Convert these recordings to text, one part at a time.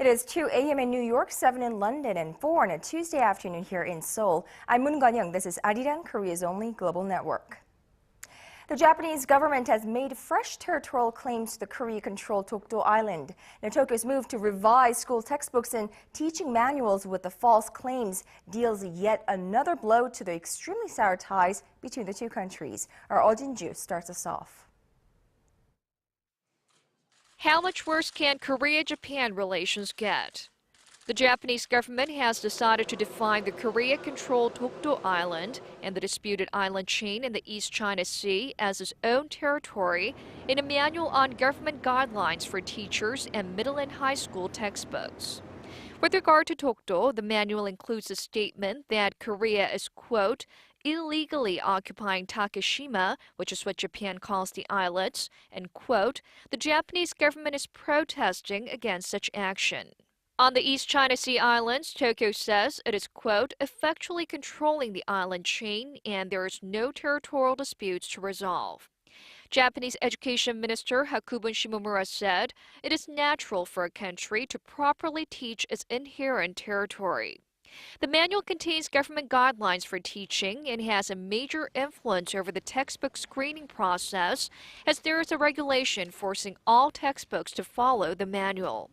It is 2 a.m. in New York, 7 in London, and 4 on a Tuesday afternoon here in Seoul. I'm Moon Gun-young. This is ARIRANG, Korea's only global network. The Japanese government has made fresh territorial claims to the Korea-controlled Dokdo Island. Now, Tokyo's move to revise school textbooks and teaching manuals with the false claims deals yet another blow to the extremely sour ties between the two countries. Our Eoh Jin-joo starts us off. How much worse can Korea-Japan relations get? The Japanese government has decided to define the Korea-controlled Dokdo Island and the disputed island chain in the East China Sea as its own territory in a manual on government guidelines for teachers and middle and high school textbooks. With regard to Dokdo, the manual includes a statement that Korea is, quote, illegally occupying Takeshima, which is what Japan calls the islets, and, quote, the Japanese government is protesting against such action. On the East China Sea islands, Tokyo says it is, quote, effectually controlling the island chain and there is no territorial disputes to resolve. Japanese Education Minister Hakubun Shimomura said it is natural for a country to properly teach its inherent territory. The manual contains government guidelines for teaching and has a major influence over the textbook screening process, as there is a regulation forcing all textbooks to follow the manual.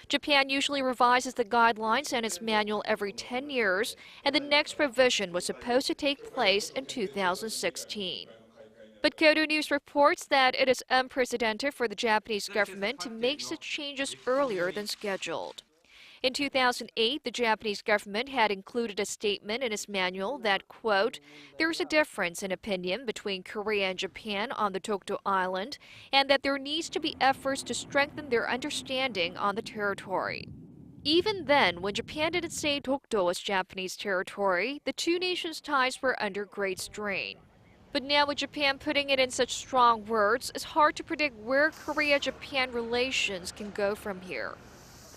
Japan usually revises the guidelines and its manual every 10 years, and the next revision was supposed to take place in 2016. But Kyodo News reports that it is unprecedented for the Japanese government to make such changes earlier than scheduled. In 2008, the Japanese government had included a statement in its manual that, quote, there's a difference in opinion between Korea and Japan on the Dokdo Island, and that there needs to be efforts to strengthen their understanding on the territory. Even then, when Japan didn't say Dokdo was Japanese territory, the two nations' ties were under great strain. But now with Japan putting it in such strong words, it's hard to predict where Korea-Japan relations can go from here.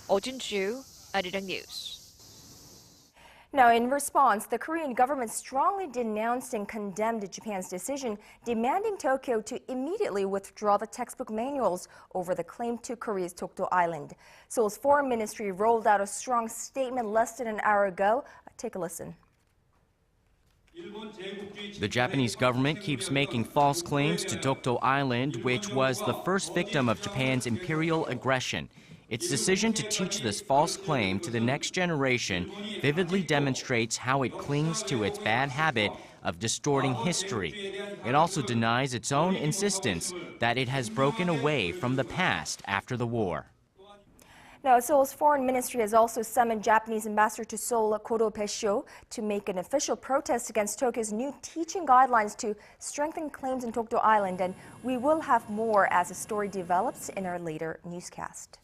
Eoh Jin-joo, ARIRANG News. Now, in response, the Korean government strongly denounced and condemned Japan's decision, demanding Tokyo to immediately withdraw the textbook manuals over the claim to Korea's Dokdo Island. Seoul's foreign ministry rolled out a strong statement less than an hour ago. Take a listen. The Japanese government keeps making false claims to Dokdo Island, which was the first victim of Japan's imperial aggression. Its decision to teach this false claim to the next generation vividly demonstrates how it clings to its bad habit of distorting history. It also denies its own insistence that it has broken away from the past after the war. Now, Seoul's foreign ministry has also summoned Japanese ambassador to Seoul, Koro Bae-seo, to make an official protest against Tokyo's new teaching guidelines to strengthen claims in Dokdo Island. And we will have more as the story develops in our later newscast.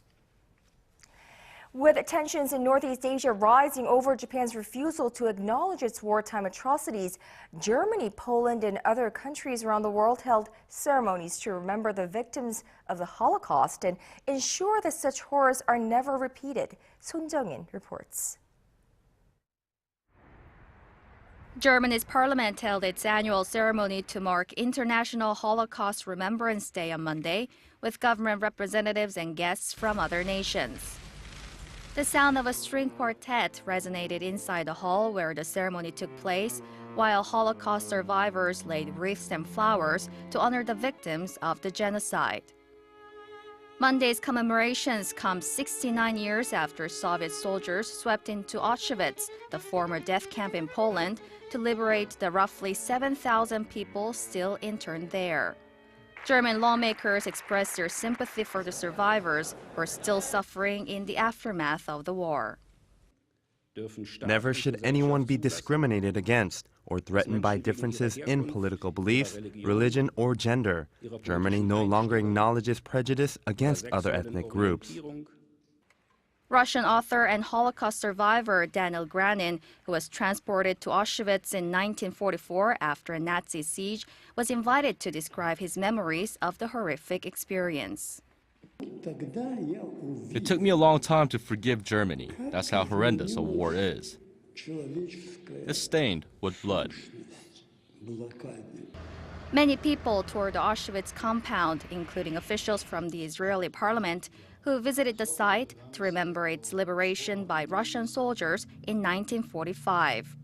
With tensions in Northeast Asia rising over Japan's refusal to acknowledge its wartime atrocities, Germany, Poland, and other countries around the world held ceremonies to remember the victims of the Holocaust and ensure that such horrors are never repeated. Son Jung-in reports. Germany's parliament held its annual ceremony to mark International Holocaust Remembrance Day on Monday, with government representatives and guests from other nations. The sound of a string quartet resonated inside the hall where the ceremony took place, while Holocaust survivors laid wreaths and flowers to honor the victims of the genocide. Monday's commemorations come 69 years after Soviet soldiers swept into Auschwitz, the former death camp in Poland, to liberate the roughly 7,000 people still interned there. German lawmakers expressed their sympathy for the survivors who are still suffering in the aftermath of the war. Never should anyone be discriminated against or threatened by differences in political beliefs, religion, or gender. Germany no longer acknowledges prejudice against other ethnic groups. Russian author and Holocaust survivor Daniel Granin, who was transported to Auschwitz in 1944 after a Nazi siege, was invited to describe his memories of the horrific experience. It took me a long time to forgive Germany. That's how horrendous a war is. It's stained with blood. Many people toured the Auschwitz compound, including officials from the Israeli parliament, who visited the site to remember its liberation by Russian soldiers in 1945.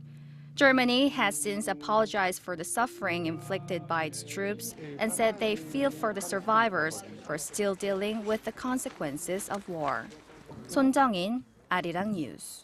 Germany has since apologized for the suffering inflicted by its troops and said they feel for the survivors who are still dealing with the consequences of war. Son Jung-in, ARIRANG News.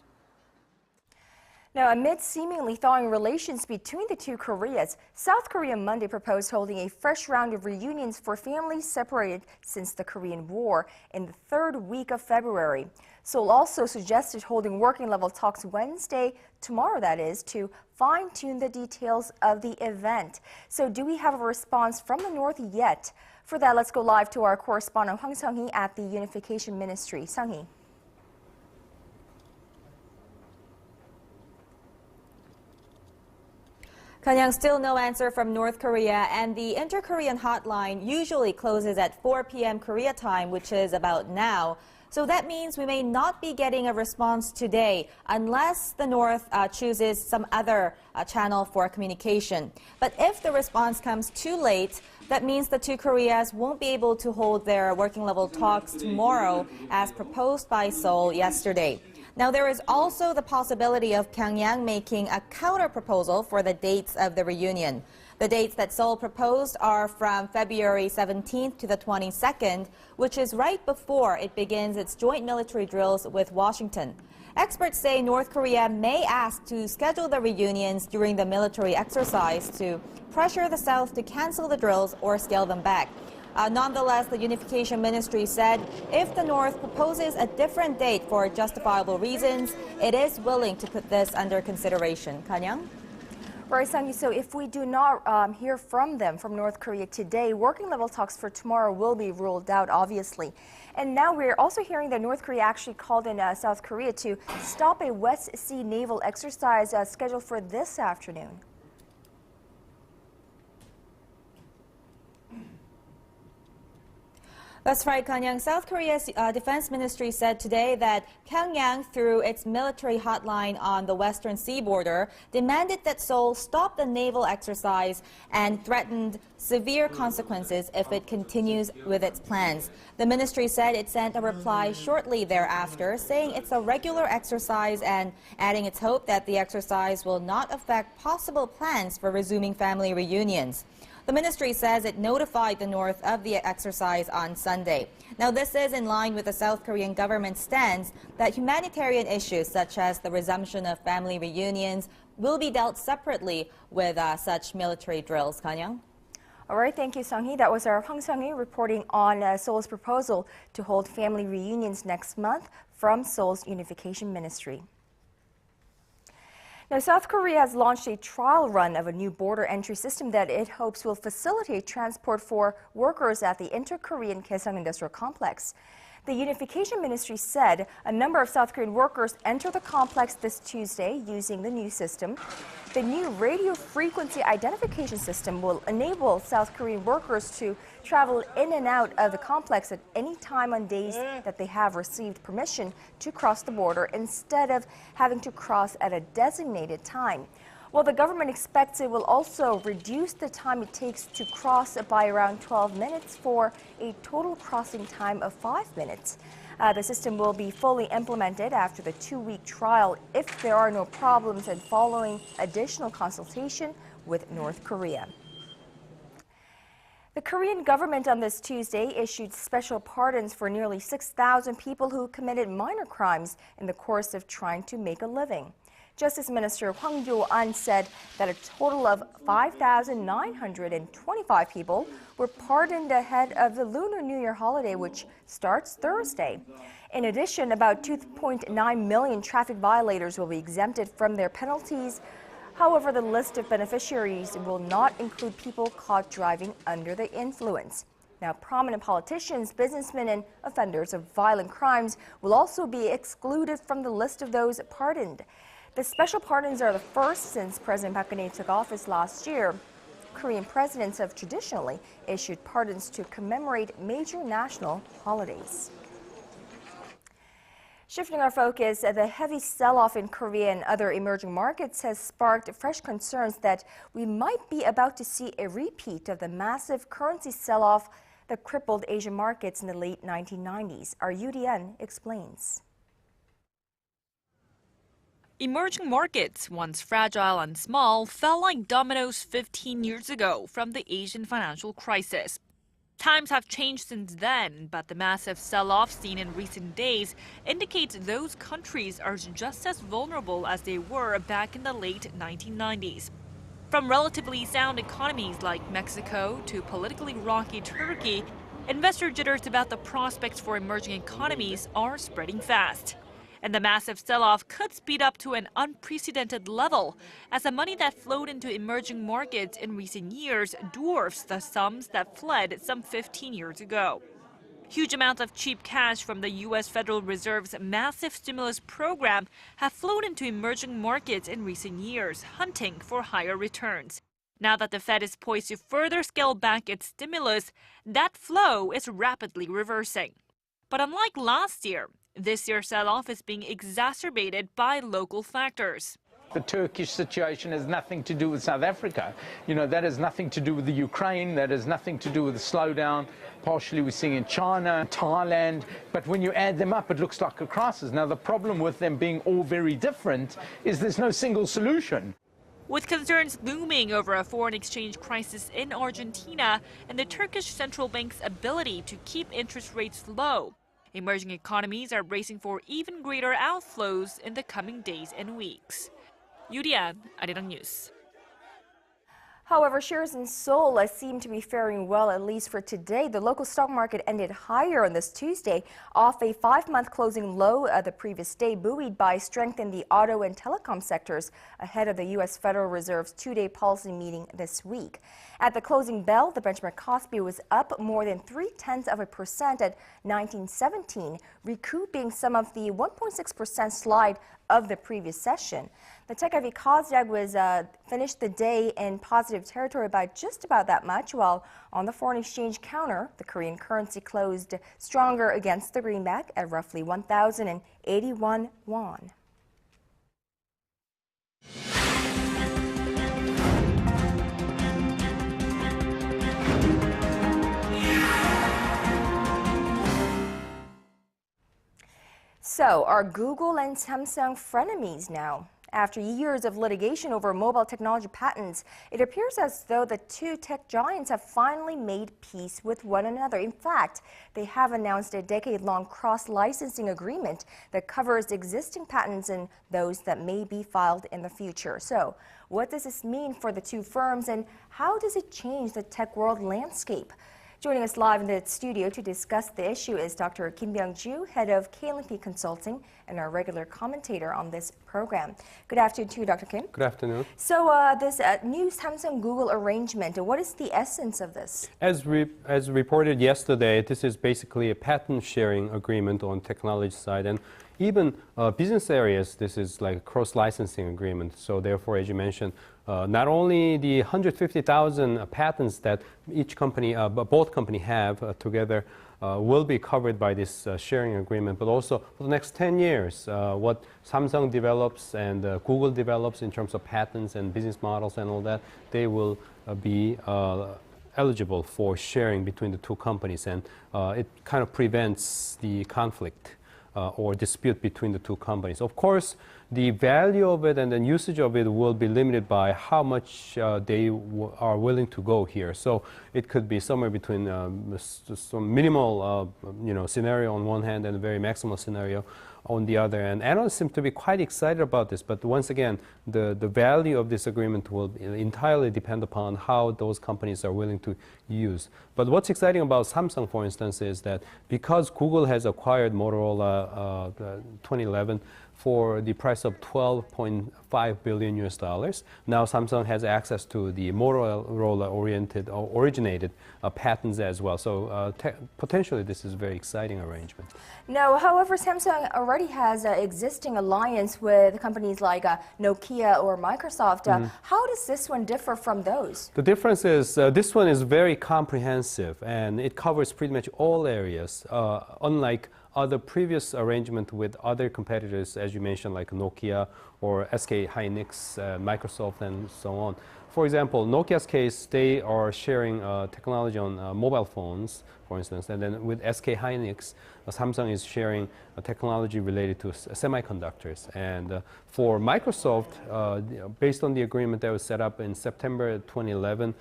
Now, amid seemingly thawing relations between the two Koreas, South Korea Monday proposed holding a fresh round of reunions for families separated since the Korean War in the third week of February. Seoul also suggested holding working-level talks Wednesday, tomorrow that is, to fine-tune the details of the event. So do we have a response from the North yet? For that, let's go live to our correspondent Hwang Sung-hee at the Unification Ministry. Sung-hee. Kanyang, still no answer from North Korea, and the Inter-Korean hotline usually closes at 4 p.m. Korea time, which is about now. So that means we may not be getting a response today unless the North chooses some other channel for communication. But if the response comes too late, that means the two Koreas won't be able to hold their working-level talks tomorrow as proposed by Seoul yesterday. Now, there is also the possibility of Pyongyang making a counter-proposal for the dates of the reunion. The dates that Seoul proposed are from February 17th to the 22nd, which is right before it begins its joint military drills with Washington. Experts say North Korea may ask to schedule the reunions during the military exercise to pressure the South to cancel the drills or scale them back. Nonetheless, the Unification Ministry said if the North proposes a different date for justifiable reasons, it is willing to put this under consideration. Kanyang? Right, Sang-hee, so if we do not hear from them, from North Korea today, working-level talks for tomorrow will be ruled out, obviously. And now we're also hearing that North Korea actually called in South Korea to stop a West Sea naval exercise scheduled for this afternoon. That's right, Kanyang. South Korea's defense ministry said today that Pyongyang, through its military hotline on the western sea border, demanded that Seoul stop the naval exercise and threatened severe consequences if it continues with its plans. The ministry said it sent a reply shortly thereafter, saying it's a regular exercise and adding its hope that the exercise will not affect possible plans for resuming family reunions. The ministry says it notified the North of the exercise on Sunday. Now, this is in line with the South Korean government's stance that humanitarian issues such as the resumption of family reunions will be dealt separately with such military drills. Kanyang? All right, thank you, Sung-hee. That was our Hwang Sung-hee reporting on Seoul's proposal to hold family reunions next month from Seoul's Unification Ministry. Now, South Korea has launched a trial run of a new border entry system that it hopes will facilitate transport for workers at the Inter-Korean Kaesong Industrial Complex. The Unification Ministry said a number of South Korean workers enter the complex this Tuesday using the new system. The new radio frequency identification system will enable South Korean workers to travel in and out of the complex at any time on days that they have received permission to cross the border instead of having to cross at a designated time. Well, the government expects it will also reduce the time it takes to cross by around 12 minutes for a total crossing time of 5 minutes. The system will be fully implemented after the 2-week trial if there are no problems and following additional consultation with North Korea. The Korean government on this Tuesday issued special pardons for nearly 6,000 people who committed minor crimes in the course of trying to make a living. Justice Minister Hwang Jo-an said that a total of 5,925 people were pardoned ahead of the Lunar New Year holiday, which starts Thursday. In addition, about 2.9 million traffic violators will be exempted from their penalties. However, the list of beneficiaries will not include people caught driving under the influence. Now, prominent politicians, businessmen, and offenders of violent crimes will also be excluded from the list of those pardoned. The special pardons are the first since President Park Geun-hye took office last year. Korean presidents have traditionally issued pardons to commemorate major national holidays. Shifting our focus, the heavy sell-off in Korea and other emerging markets has sparked fresh concerns that we might be about to see a repeat of the massive currency sell-off that crippled Asian markets in the late 1990s. Our UDN explains. Emerging markets, once fragile and small, fell like dominoes 15 years ago from the Asian financial crisis. Times have changed since then, but the massive sell-off seen in recent days indicates those countries are just as vulnerable as they were back in the late 1990s. From relatively sound economies like Mexico to politically rocky Turkey, investor jitters about the prospects for emerging economies are spreading fast. And the massive sell-off could speed up to an unprecedented level, as the money that flowed into emerging markets in recent years dwarfs the sums that fled some 15 years ago. Huge amounts of cheap cash from the U.S. Federal Reserve's massive stimulus program have flowed into emerging markets in recent years, hunting for higher returns. Now that the Fed is poised to further scale back its stimulus, that flow is rapidly reversing. But unlike last year, this year's sell-off is being exacerbated by local factors. The Turkish situation has nothing to do with South Africa. That has nothing to do with the Ukraine. That has nothing to do with the slowdown. Partially we're seeing in China, Thailand. But when you add them up, it looks like a crisis. Now, the problem with them being all very different is there's no single solution. With concerns looming over a foreign exchange crisis in Argentina and the Turkish central bank's ability to keep interest rates low, emerging economies are bracing for even greater outflows in the coming days and weeks. UDN, ARIRANG News. However, shares in Seoul seem to be faring well, at least for today. The local stock market ended higher on this Tuesday, off a 5-month closing low the previous day, buoyed by strength in the auto and telecom sectors ahead of the U.S. Federal Reserve's 2-day policy meeting this week. At the closing bell, the benchmark Kospi was up more than 0.3% at 1917, recouping some of the 1.6% slide of the previous session. The tech-heavy Kosdaq was finished the day in positive territory by just about that much, while on the foreign exchange counter, the Korean currency closed stronger against the greenback at roughly 1,081 won. So, are Google and Samsung frenemies now? After years of litigation over mobile technology patents, it appears as though the two tech giants have finally made peace with one another. In fact, they have announced a decade-long cross-licensing agreement that covers existing patents and those that may be filed in the future. So, what does this mean for the two firms, and how does it change the tech world landscape? Joining us live in the studio to discuss the issue is Dr. Kim Byung-joo, head of KLP Consulting and our regular commentator on this program. Good afternoon to you, Dr. Kim. Good afternoon. So this new Samsung-Google arrangement, what is the essence of this? As reported yesterday, this is basically a patent sharing agreement on technology side, and even business areas, this is like a cross-licensing agreement. So therefore, as you mentioned, not only the 150,000 patents that each company, both companies have together will be covered by this sharing agreement, but also for the next 10 years, what Samsung develops and Google develops in terms of patents and business models and all that, they will be eligible for sharing between the two companies, and it kind of prevents the conflict or dispute between the two companies. Of course, the value of it and the usage of it will be limited by how much they are willing to go here. So it could be somewhere between some minimal scenario on one hand and a very maximal scenario on the other. And analysts seem to be quite excited about this. But once again, the value of this agreement will entirely depend upon how those companies are willing to use. But what's exciting about Samsung, for instance, is that because Google has acquired Motorola 2011 for the price of $12.5 billion US. Now Samsung has access to the Motorola originated patents as well. So potentially this is a very exciting arrangement. No, however, Samsung already has an existing alliance with companies like Nokia or Microsoft. How does this one differ from those? The difference is this one is very comprehensive and it covers pretty much all areas, unlike other previous arrangement with other competitors, as you mentioned, like Nokia or SK Hynix, Microsoft, and so on. For example, Nokia's case, they are sharing technology on mobile phones, for instance, and then with SK Hynix, Samsung is sharing technology related to semiconductors. And for Microsoft, based on the agreement that was set up in September 2011,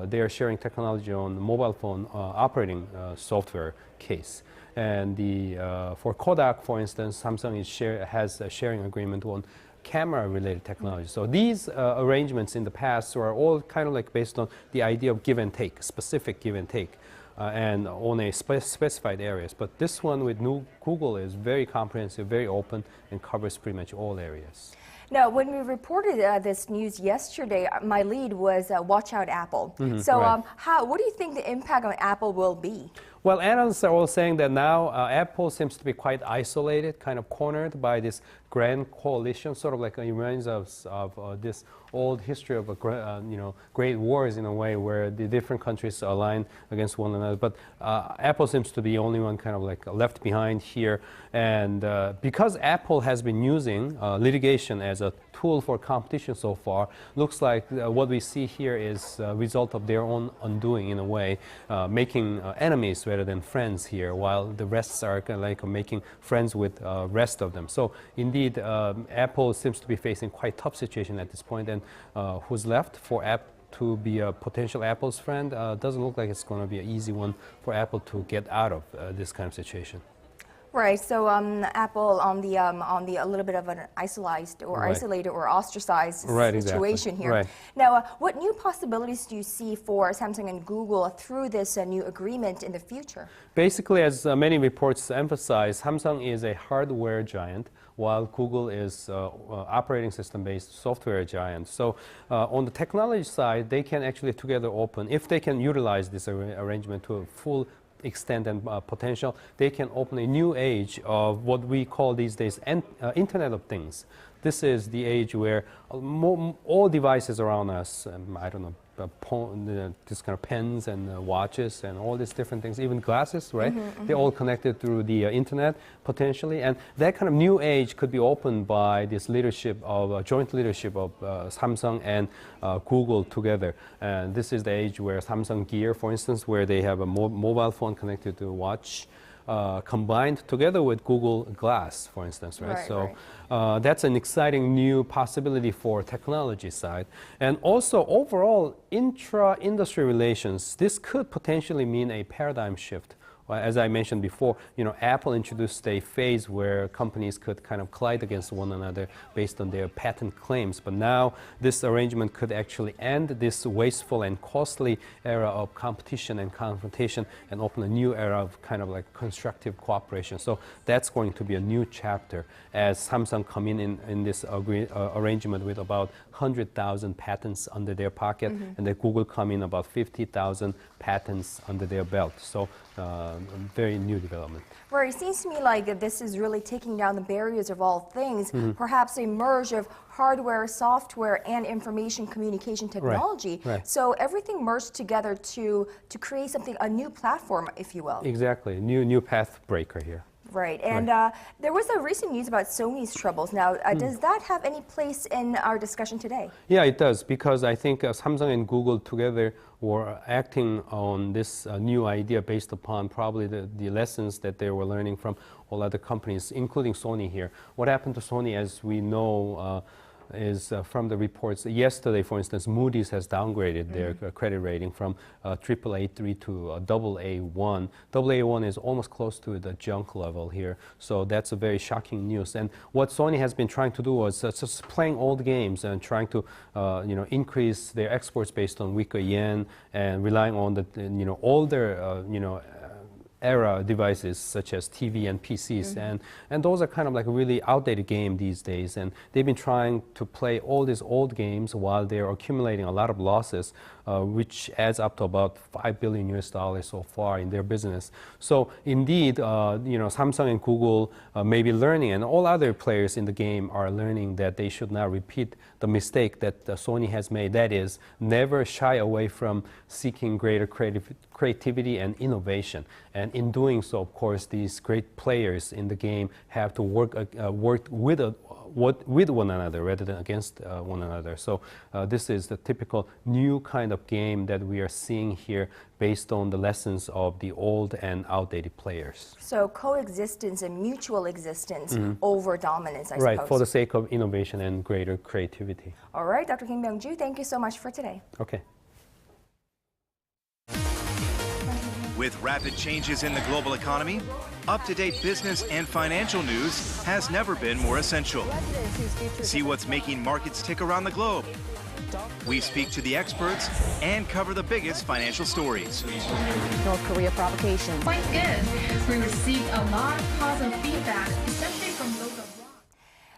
they are sharing technology on mobile phone operating software case. And for Kodak, for instance, Samsung has a sharing agreement on camera-related technology. So these arrangements in the past are all kind of like based on the idea of give and take, specific give and take, and on a specified areas. But this one with Google is very comprehensive, very open, and covers pretty much all areas. Now, when we reported this news yesterday, my lead was watch out Apple. So right. What do you think the impact on Apple will be? Well, analysts are all saying that now Apple seems to be quite isolated, kind of cornered by this grand coalition, sort of like it reminds us of this old history of great wars in a way, where the different countries align against one another. But Apple seems to be the only one kind of like left behind here. And because Apple has been using litigation as a tool for competition so far, looks like what we see here is a result of their own undoing in a way, making enemies rather than friends here, while the rest are kind of like making friends with rest of them. So indeed, Apple seems to be facing quite tough situation at this point, and who's left for Apple to be a potential Apple's friend doesn't look like it's going to be an easy one for Apple to get out of this kind of situation. Right. So Apple on the a little bit of an isolated or ostracized situation here. Right. Now, what new possibilities do you see for Samsung and Google through this new agreement in the future? Basically, as many reports emphasize, Samsung is a hardware giant, while Google is operating system-based software giant. So on the technology side, they can actually together open, if they can utilize this arrangement to a full extent and potential, they can open a new age of what we call these days Internet of Things. This is the age where all devices around us, I don't know, this kind of pens and watches and all these different things, even glasses, right? They're all connected through the internet potentially, and that kind of new age could be opened by this leadership of joint leadership of Samsung and Google together. And this is the age where Samsung Gear, for instance, where they have a mobile phone connected to a watch, combined together with Google Glass, for instance, right? That's an exciting new possibility for technology side. And also overall intra-industry relations, this could potentially mean a paradigm shift. As I mentioned before, Apple introduced a phase where companies could kind of collide against one another based on their patent claims. But now this arrangement could actually end this wasteful and costly era of competition and confrontation and open a new era of kind of like constructive cooperation. So that's going to be a new chapter as Samsung come in this arrangement with about 100,000 patents under their pocket, and then Google come in about 50,000 patents under their belt. So very new development. Right, it seems to me like this is really taking down the barriers of all things, perhaps a merge of hardware, software, and information communication technology. Right. So everything merged together to create something, a new platform, if you will. Exactly, new path breaker here. Right, and there was a recent news about Sony's troubles. Now, does that have any place in our discussion today? Yeah, it does, because I think Samsung and Google together were acting on this new idea based upon probably the lessons that they were learning from all other companies, including Sony here. What happened to Sony, as we know, is from the reports. Yesterday, for instance, Moody's has downgraded their credit rating from AAA3 to AA1. AA1 is almost close to the junk level here, so that's a very shocking news. And what Sony has been trying to do was just playing old games and trying to increase their exports based on weaker yen and relying on the older era devices such as TV and PCs, and those are kind of like a really outdated game these days, and they've been trying to play all these old games while they're accumulating a lot of losses, which adds up to about $5 billion so far in their business. So indeed, Samsung and Google may be learning, and all other players in the game are learning that they should not repeat the mistake that Sony has made. That is, never shy away from seeking greater creativity and innovation. And in doing so, of course, these great players in the game have to work with one another rather than against one another. So this is the typical new kind of game that we are seeing here based on the lessons of the old and outdated players. So coexistence and mutual existence over dominance, I suppose. Right, for the sake of innovation and greater creativity. All right, Dr. Kim Myung-ju, thank you so much for today. Okay. With rapid changes in the global economy, up-to-date business and financial news has never been more essential. See what's making markets tick around the globe. We speak to the experts and cover the biggest financial stories. North Korea provocation. Quite good. We received a lot of positive feedback, especially from those abroad.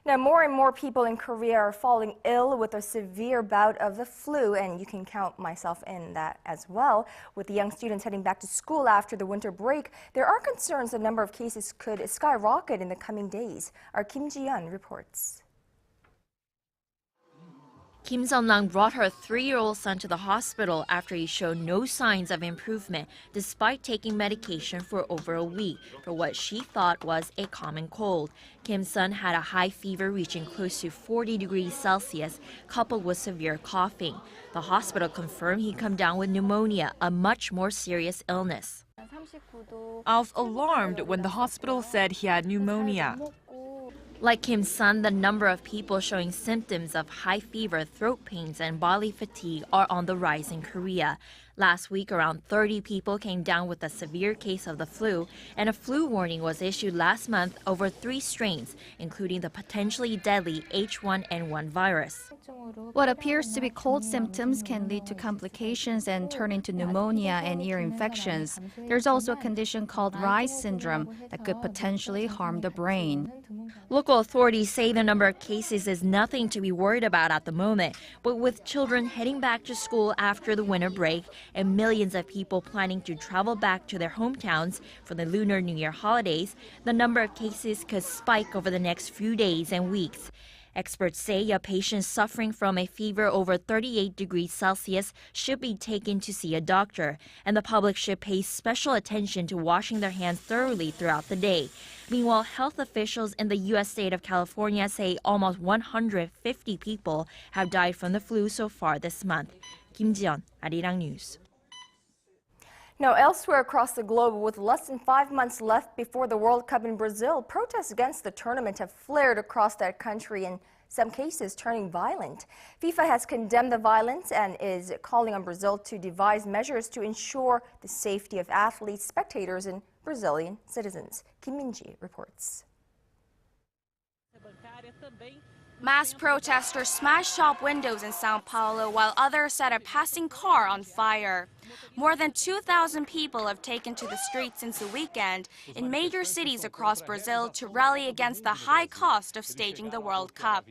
Now, more and more people in Korea are falling ill with a severe bout of the flu, and you can count myself in that as well. With the young students heading back to school after the winter break, there are concerns the number of cases could skyrocket in the coming days. Our Kim Ji-yeon reports. Kim Seon-lang brought her 3-year-old son to the hospital after he showed no signs of improvement despite taking medication for over a week for what she thought was a common cold. Kim's son had a high fever reaching close to 40 degrees Celsius, coupled with severe coughing. The hospital confirmed he'd come down with pneumonia, a much more serious illness. I was alarmed when the hospital said he had pneumonia. Like Kim's son, the number of people showing symptoms of high fever, throat pains, and bodily fatigue are on the rise in Korea. Last week, around 30 people came down with a severe case of the flu, and a flu warning was issued last month over 3 strains, including the potentially deadly H1N1 virus. What appears to be cold symptoms can lead to complications and turn into pneumonia and ear infections. There's also a condition called Reye's syndrome that could potentially harm the brain. Local authorities say the number of cases is nothing to be worried about at the moment, but with children heading back to school after the winter break and millions of people planning to travel back to their hometowns for the Lunar New Year holidays, the number of cases could spike over the next few days and weeks. Experts say a patient suffering from a fever over 38 degrees Celsius should be taken to see a doctor, and the public should pay special attention to washing their hands thoroughly throughout the day. Meanwhile, health officials in the U.S. state of California say almost 150 people have died from the flu so far this month. Kim Ji-yeon, ARIRANG News. Now, elsewhere across the globe, with less than 5 months left before the World Cup in Brazil, protests against the tournament have flared across that country, in some cases turning violent. FIFA has condemned the violence and is calling on Brazil to devise measures to ensure the safety of athletes, spectators, and Brazilian citizens. Kim Min-ji reports. Mass protesters smashed shop windows in Sao Paulo while others set a passing car on fire. More than 2,000 people have taken to the streets since the weekend in major cities across Brazil to rally against the high cost of staging the World Cup.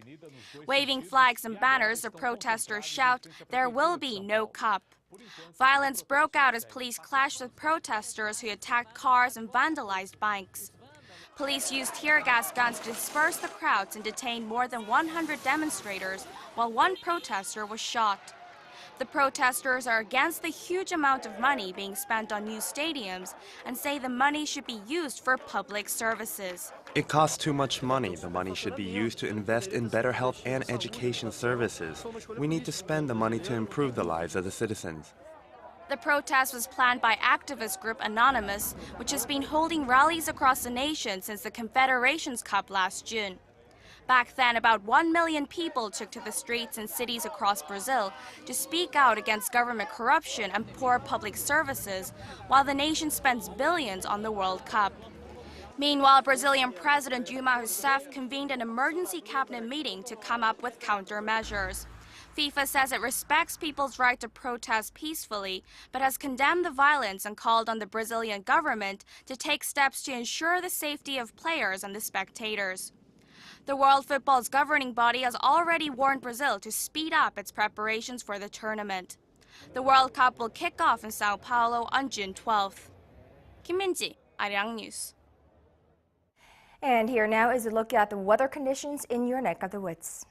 Waving flags and banners, the protesters shout, "There will be no cup." Violence broke out as police clashed with protesters who attacked cars and vandalized bikes. Police used tear gas guns to disperse the crowds and detain more than 100 demonstrators, while one protester was shot. The protesters are against the huge amount of money being spent on new stadiums and say the money should be used for public services. It costs too much money. The money should be used to invest in better health and education services. We need to spend the money to improve the lives of the citizens. The protest was planned by activist group Anonymous, which has been holding rallies across the nation since the Confederations Cup last June. Back then, about 1 million people took to the streets in cities across Brazil to speak out against government corruption and poor public services, while the nation spends billions on the World Cup. Meanwhile, Brazilian President Dilma Rousseff convened an emergency cabinet meeting to come up with countermeasures. FIFA says it respects people's right to protest peacefully, but has condemned the violence and called on the Brazilian government to take steps to ensure the safety of players and the spectators. The World Football's governing body has already warned Brazil to speed up its preparations for the tournament. The World Cup will kick off in Sao Paulo on June 12th. Kim Min-ji, ARIRANG News. And here now is a look at the weather conditions in your neck of the woods.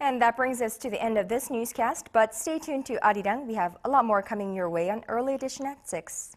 And that brings us to the end of this newscast, but stay tuned to ARIRANG. We have a lot more coming your way on Early Edition at 6.